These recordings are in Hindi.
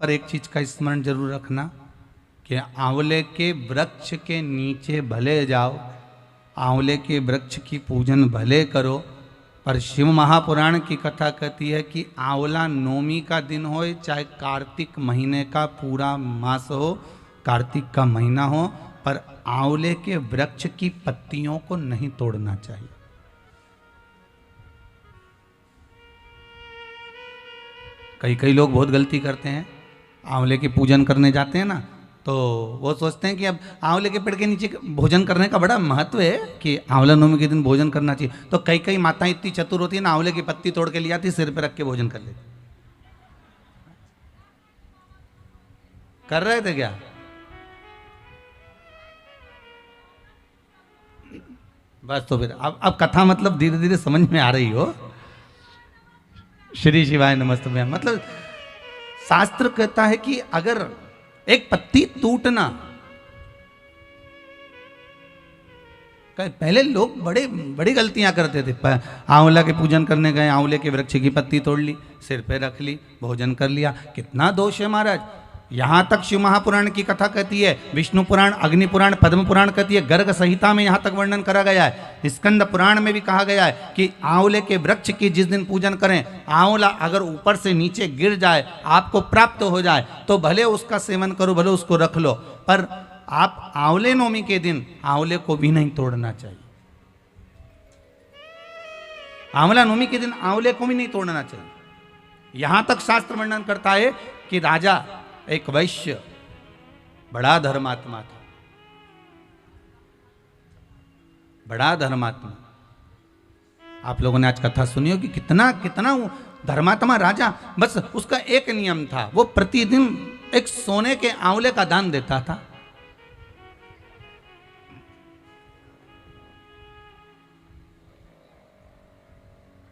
पर एक चीज का स्मरण जरूर रखना कि आंवले के वृक्ष के नीचे भले जाओ, आंवले के वृक्ष की पूजन भले करो, पर शिव महापुराण की कथा कहती है कि आंवला नौमी का दिन हो चाहे कार्तिक महीने का पूरा मास हो, कार्तिक का महीना हो, पर आंवले के वृक्ष की पत्तियों को नहीं तोड़ना चाहिए। कई लोग बहुत गलती करते हैं, आंवले की पूजन करने जाते हैं ना, तो वो सोचते हैं कि अब आंवले के पेड़ के नीचे भोजन करने का बड़ा महत्व है कि आंवला नवमी के दिन भोजन करना चाहिए। तो कई माताएं इतनी चतुर होती है ना, आंवले की पत्ती तोड़ के ले आती, सिर पे रख के भोजन कर लेती। कर रहे थे क्या? बस तो फिर अब कथा मतलब धीरे धीरे समझ में आ रही हो। श्री शिवाय नमस्ते। मतलब शास्त्र कहता है कि अगर एक पत्ती टूटना, पहले लोग बड़ी गलतियां करते थे। आंवला के पूजन करने गए, आंवले के वृक्ष की पत्ती तोड़ ली, सिर पे रख ली, भोजन कर लिया। कितना दोष है महाराज। यहां तक शिव महापुराण की कथा कहती है, विष्णु पुराण, अग्नि पुराण, पद्म पुराण कहती है, गर्ग संहिता में यहां तक वर्णन करा गया है, स्कंद पुराण में भी कहा गया है कि आंवले के वृक्ष की जिस दिन पूजन करें, आंवला अगर ऊपर से नीचे गिर जाए, आपको प्राप्त हो जाए, तो भले उसका सेवन करो, भले उसको रख लो, पर आप आंवले नवमी के दिन आंवले को भी नहीं तोड़ना चाहिए। आंवला नवमी के दिन आंवले को भी नहीं तोड़ना चाहिए। यहां तक शास्त्र वर्णन करता है कि राजा एक वैश्य बड़ा धर्मात्मा था, बड़ा धर्मात्मा। आप लोगों ने आज कथा सुनी हो कि कितना धर्मात्मा राजा। बस उसका एक नियम था, वो प्रतिदिन एक सोने के आंवले का दान देता था।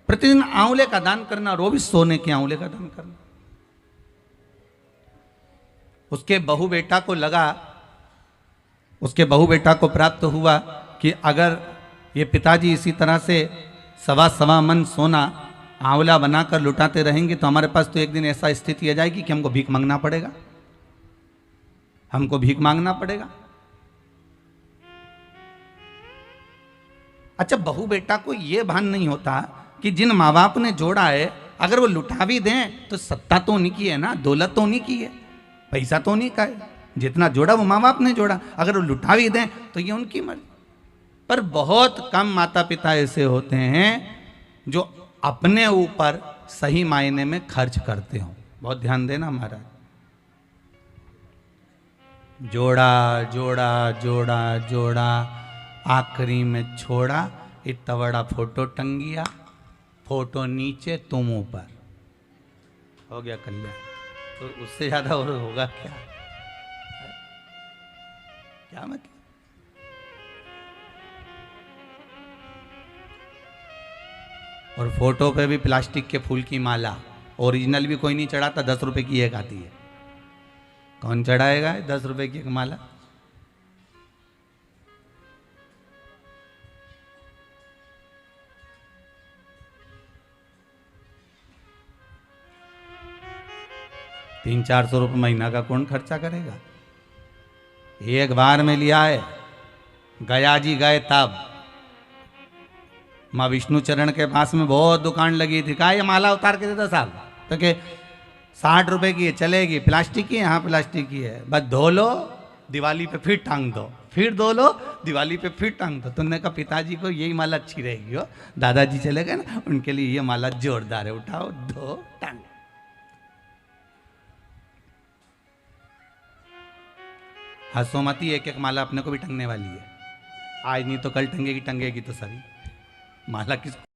प्रतिदिन आंवले का दान करना, और वो भी सोने के आंवले का दान करना। उसके बहु बेटा को लगा, उसके बहु बेटा को प्राप्त हुआ कि अगर ये पिताजी इसी तरह से सवा मन सोना आंवला बनाकर लुटाते रहेंगे तो हमारे पास तो एक दिन ऐसा स्थिति आ जाएगी कि हमको भीख मांगना पड़ेगा, हमको भीख मांगना पड़ेगा। अच्छा, बहु बेटा को यह भान नहीं होता कि जिन माँ बाप ने जोड़ा है, अगर वो लुटा भी दें तो सत्ता तो उन्हीं की है ना, दौलत तो उन्हीं की है, पैसा तो नहीं का है। जितना जोड़ा वो माँ बाप ने जोड़ा, अगर वो लुटा भी दें तो ये उनकी मर्जी। पर बहुत कम माता पिता ऐसे होते हैं जो अपने ऊपर सही मायने में खर्च करते हो। बहुत ध्यान देना महाराज। जोड़ा जोड़ा जोड़ा जोड़ा, आखिरी में छोड़ा, इतना बड़ा फोटो टंगिया, फोटो नीचे तुम ऊपर, हो गया कल्याण। तो उससे ज्यादा और होगा क्या? क्या मतलब? और फोटो पे भी प्लास्टिक के फूल की माला, ओरिजिनल भी कोई नहीं चढ़ाता, 10 रुपए की एक आती है। कौन चढ़ाएगा 10 रुपए की एक माला? ₹300-400 महीना का कौन खर्चा करेगा? एक बार में लिया है, गया जी गए तब माँ विष्णु चरण के पास में बहुत दुकान लगी थी। कहा ये माला उतार के देता साहब, तो के 60 रुपए की है, चलेगी, प्लास्टिक की है, हाँ प्लास्टिक की है, बस धो लो, दिवाली पे फिर टांग दो, फिर धो लो, दिवाली पे फिर टांग दो। तुमने कहा पिताजी को यही माला अच्छी रहेगी हो, दादाजी चले गए ना, उनके लिए ये माला जोरदार है, उठाओ, धो, टांग। हसोमती एक माला अपने को भी टंगने वाली है, आज नहीं तो कल टंगेगी, टंगेगी तो सही। माला किस